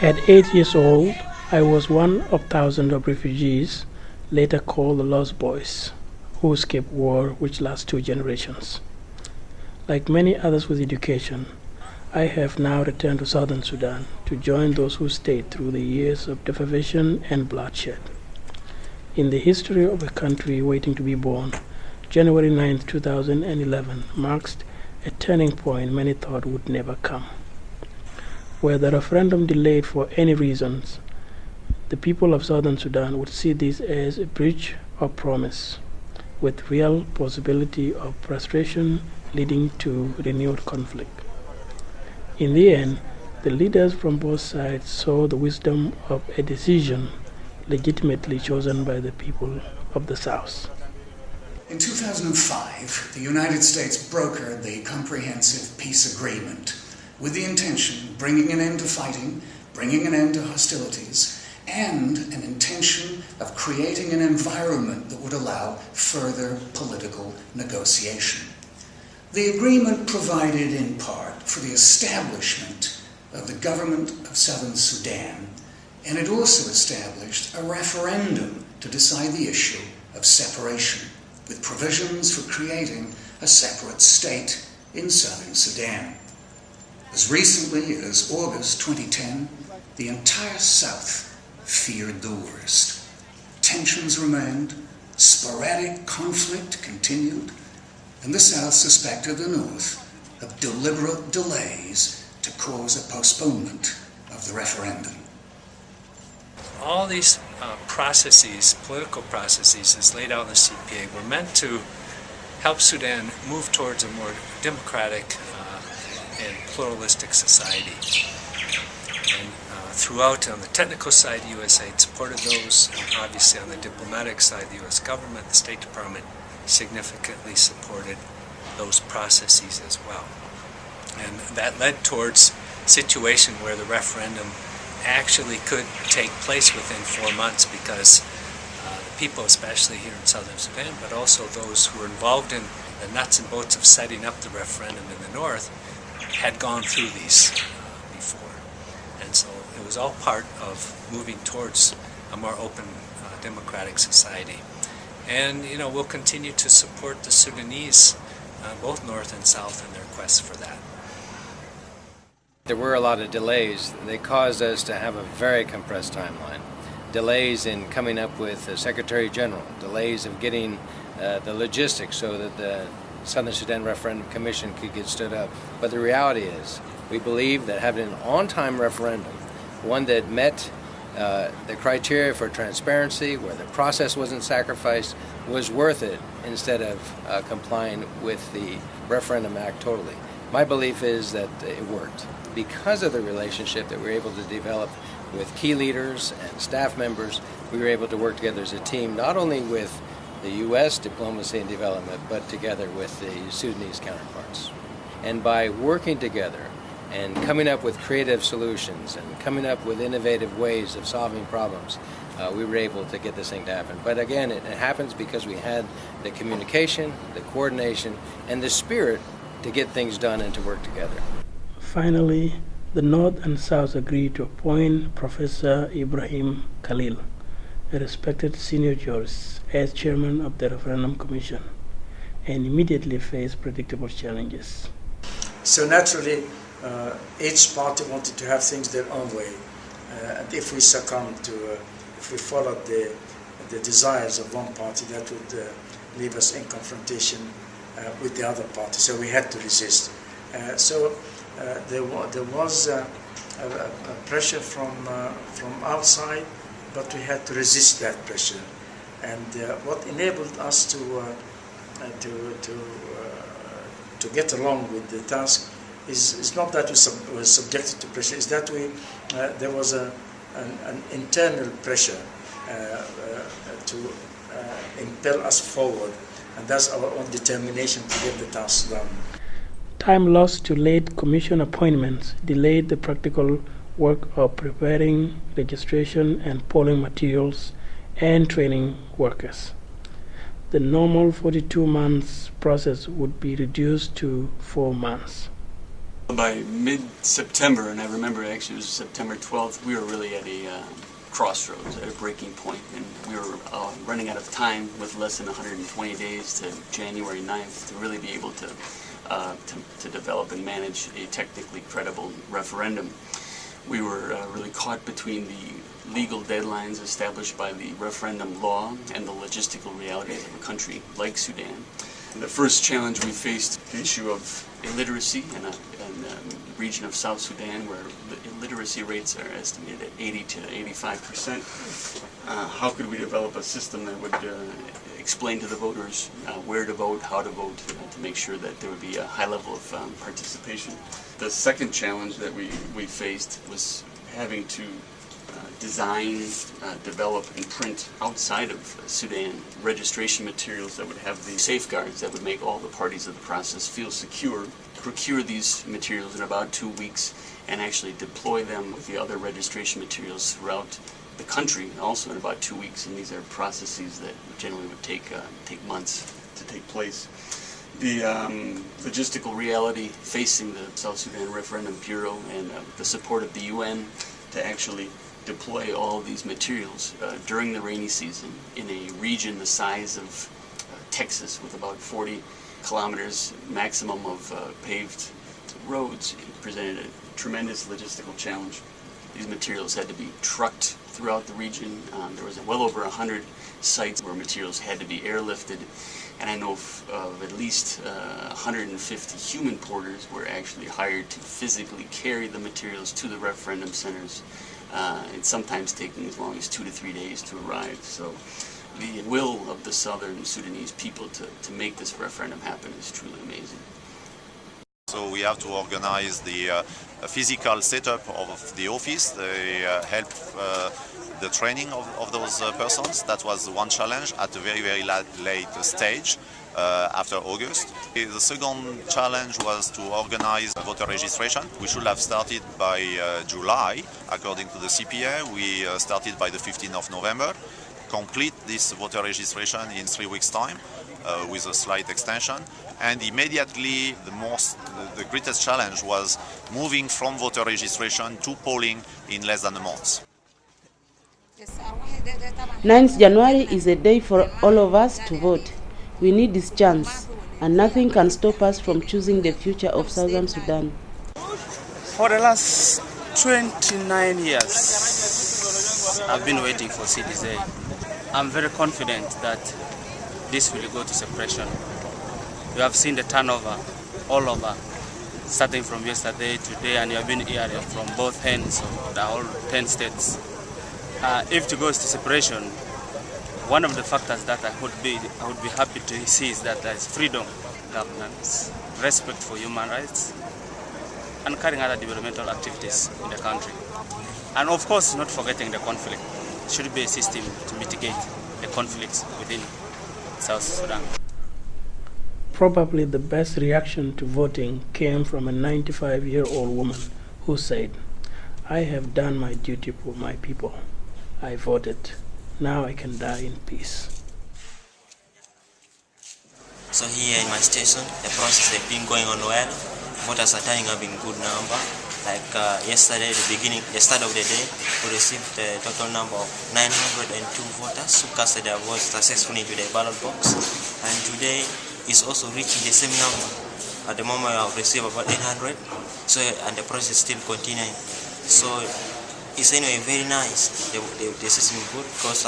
At 8 years old, I was one of thousands of refugees, later called the Lost Boys, who escaped war which lasts 2 generations. Like many others with education, I have now returned to Southern Sudan to join those who stayed through the years of deprivation and bloodshed. In the history of a country waiting to be born, January 9, 2011 marks a turning point many thought would never come. Were the referendum delayed for any reasons, the people of Southern Sudan would see this as a breach of promise, with real possibility of frustration leading to renewed conflict. In the end, the leaders from both sides saw the wisdom of a decision legitimately chosen by the people of the South. In 2005, the United States brokered the Comprehensive Peace Agreement with the intention of bringing an end to fighting, bringing an end to hostilities, and an intention of creating an environment that would allow further political negotiation. The agreement provided in part for the establishment of the government of Southern Sudan, and it also established a referendum to decide the issue of separation, with provisions for creating a separate state in Southern Sudan. As recently as August 2010, the entire South feared the worst. Tensions remained, sporadic conflict continued, and the South suspected the North of deliberate delays to cause a postponement of the referendum. All these processes, political processes, as laid out in the CPA, were meant to help Sudan move towards a more democratic and pluralistic society. And throughout, on the technical side, USAID supported those, and obviously on the diplomatic side, the US government, the State Department significantly supported those processes as well. And that led towards a situation where the referendum actually could take place within 4 months, because the people, especially here in Southern Sudan, but also those who were involved in the nuts and bolts of setting up the referendum in the north, had gone through these before. And so it was all part of moving towards a more open, democratic society. And, we'll continue to support the Sudanese, both north and south, in their quest for that. There were a lot of delays. They caused us to have a very compressed timeline. Delays in coming up with the Secretary General, delays of getting the logistics so that the Southern Sudan Referendum Commission could get stood up. But the reality is, we believe that having an on-time referendum, one that met the criteria for transparency, where the process wasn't sacrificed, was worth it instead of complying with the Referendum Act totally. My belief is that it worked. Because of the relationship that we were able to develop with key leaders and staff members, we were able to work together as a team, not only with the U.S. diplomacy and development, but together with the Sudanese counterparts. And by working together and coming up with creative solutions and coming up with innovative ways of solving problems, we were able to get this thing to happen. But again, it happens because we had the communication, the coordination, and the spirit to get things done and to work together. Finally, the North and South agreed to appoint Professor Ibrahim Khalil, a respected senior jurist, as chairman of the Referendum Commission, and immediately faced predictable challenges. So naturally, each party wanted to have things their own way. And if we succumbed to, if we followed the desires of one party, that would leave us in confrontation with the other party. So we had to resist. There was a pressure from outside, but we had to resist that pressure. And what enabled us to get along with the task is not that we were subjected to pressure, is that there was an internal pressure to impel us forward, and that's our own determination to get the task done. Time lost to late commission appointments delayed the practical work of preparing registration and polling materials and training workers. The normal 42 months process would be reduced to 4 months. By mid-September, and I remember actually it was September 12th, we were really at a crossroads, at a breaking point, and we were running out of time with less than 120 days to January 9th to really be able to develop and manage a technically credible referendum. We were really caught between the legal deadlines established by the referendum law and the logistical realities of a country like Sudan. The first challenge we faced, the issue of illiteracy in a region of South Sudan where the illiteracy rates are estimated at 80 to 85%. How could we develop a system that would explain to the voters where to vote, how to vote, to make sure that there would be a high level of participation? The second challenge that we faced was having to design, develop, and print outside of Sudan registration materials that would have the safeguards that would make all the parties of the process feel secure, procure these materials in about 2 weeks, and actually deploy them with the other registration materials throughout the country also in about 2 weeks. And these are processes that generally would take months to take place. The logistical reality facing the South Sudan Referendum Bureau and the support of the UN to actually deploy all of these materials during the rainy season in a region the size of Texas with about 40 kilometers maximum of paved roads. It presented a tremendous logistical challenge. These materials had to be trucked throughout the region. There was well over 100 sites where materials had to be airlifted, and I know of at least 150 human porters were actually hired to physically carry the materials to the referendum centers, and sometimes taking as long as 2 to 3 days to arrive. So the will of the southern Sudanese people to make this referendum happen is truly amazing. So we have to organize the physical setup of the office. They help the training of those persons. That was one challenge at a very, very late stage after August. The second challenge was to organize voter registration. We should have started by July, according to the CPA. We started by the 15th of November. Complete this voter registration in 3 weeks' time with a slight extension. And immediately the greatest challenge was moving from voter registration to polling in less than a month. 9th January is a day for all of us to vote. We need this chance, and nothing can stop us from choosing the future of Southern Sudan. For the last 29 years, I've been waiting for CDZ. I'm very confident that this will go to suppression. You have seen the turnover all over, starting from yesterday, today, and you have been hearing from both ends of the whole 10 states. If it goes to separation, one of the factors that I would be happy to see is that there is freedom, governance, respect for human rights, and carrying other developmental activities in the country. And of course, not forgetting the conflict. It should be a system to mitigate the conflicts within South Sudan. Probably the best reaction to voting came from a 95-year-old woman who said, "I have done my duty for my people. I voted. Now I can die in peace." So here in my station, the process has been going on well. Voters are turning up in good number. Like yesterday, the start of the day, we received the total number of 902 voters who casted their votes successfully into the ballot box. And today is also reaching the same number. At the moment, we have received about 800. So, and the process is still continuing. So it's anyway very nice. The system is good because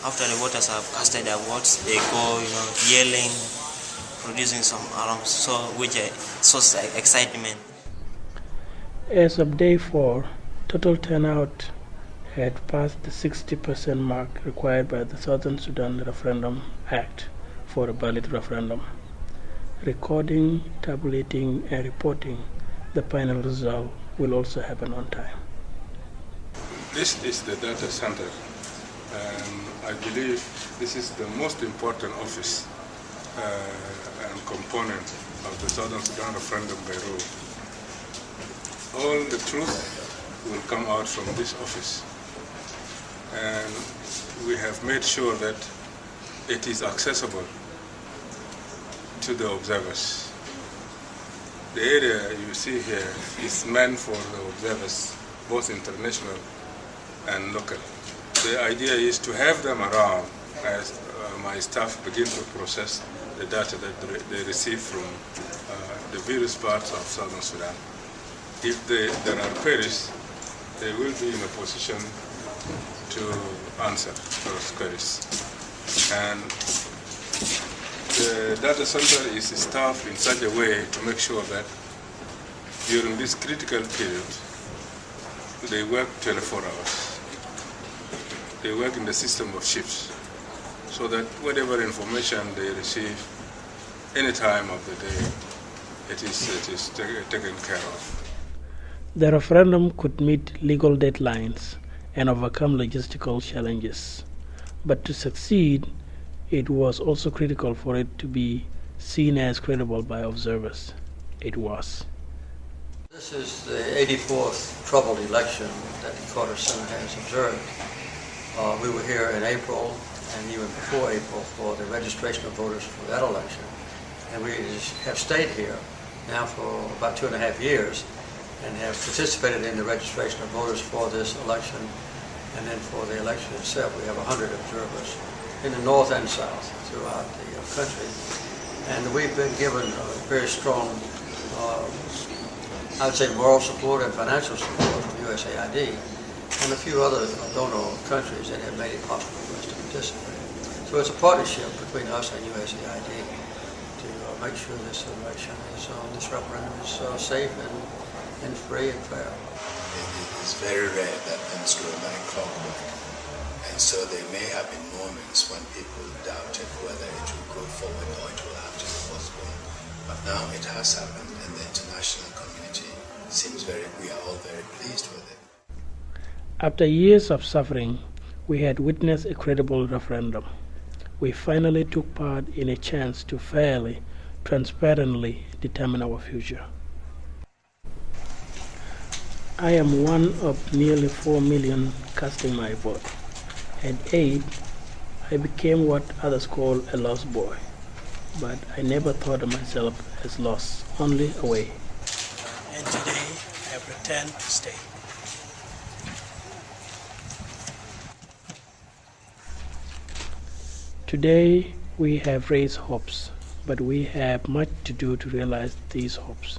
after the voters have casted their votes, they go, yelling, producing some alarms, so which sources excitement. As of day 4, total turnout had passed the 60% mark required by the Southern Sudan Referendum Act for a valid referendum. Recording, tabulating, and reporting the final result will also happen on time. This is the data center, and I believe this is the most important office and component of the Southern Sudan Referendum Bureau. All the truth will come out from this office, and we have made sure that it is accessible to the observers. The area you see here is meant for the observers, both international and local. The idea is to have them around as my staff begin to process the data that they receive from the various parts of Southern Sudan. If there are queries, they will be in a position to answer those queries. And the data center is staffed in such a way to make sure that during this critical period, they work 24 hours. They work in the system of shifts, so that whatever information they receive any time of the day, it is taken care of. The referendum could meet legal deadlines and overcome logistical challenges. But to succeed, it was also critical for it to be seen as credible by observers. It was. This is the 84th troubled election that the Carter Center has observed. We were here in April and even before April for the registration of voters for that election. And we have stayed here now for about 2.5 years and have participated in the registration of voters for this election. And then for the election itself, we have 100 observers in the north and south throughout the country. And we've been given very strong, I would say, moral support and financial support from USAID and a few other donor countries that have made it possible for us to participate. So it's a partnership between us and USAID to make sure this election is, this referendum is safe and free and fair. It is very rare that things go by clockwork, and so there may have been moments when people doubted whether it will go forward or it will have to be postponed. But now it has happened, and the international community seems we are all very pleased with it. After years of suffering, we had witnessed a credible referendum. We finally took part in a chance to fairly, transparently determine our future. I am one of nearly 4 million casting my vote. At 8, I became what others call a lost boy, but I never thought of myself as lost, only away. And today, I have returned to stay. Today, we have raised hopes, but we have much to do to realize these hopes.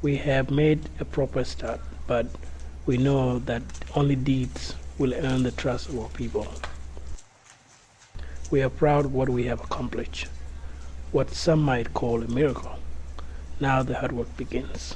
We have made a proper start, but we know that only deeds will earn the trust of our people. We are proud of what we have accomplished, what some might call a miracle. Now the hard work begins.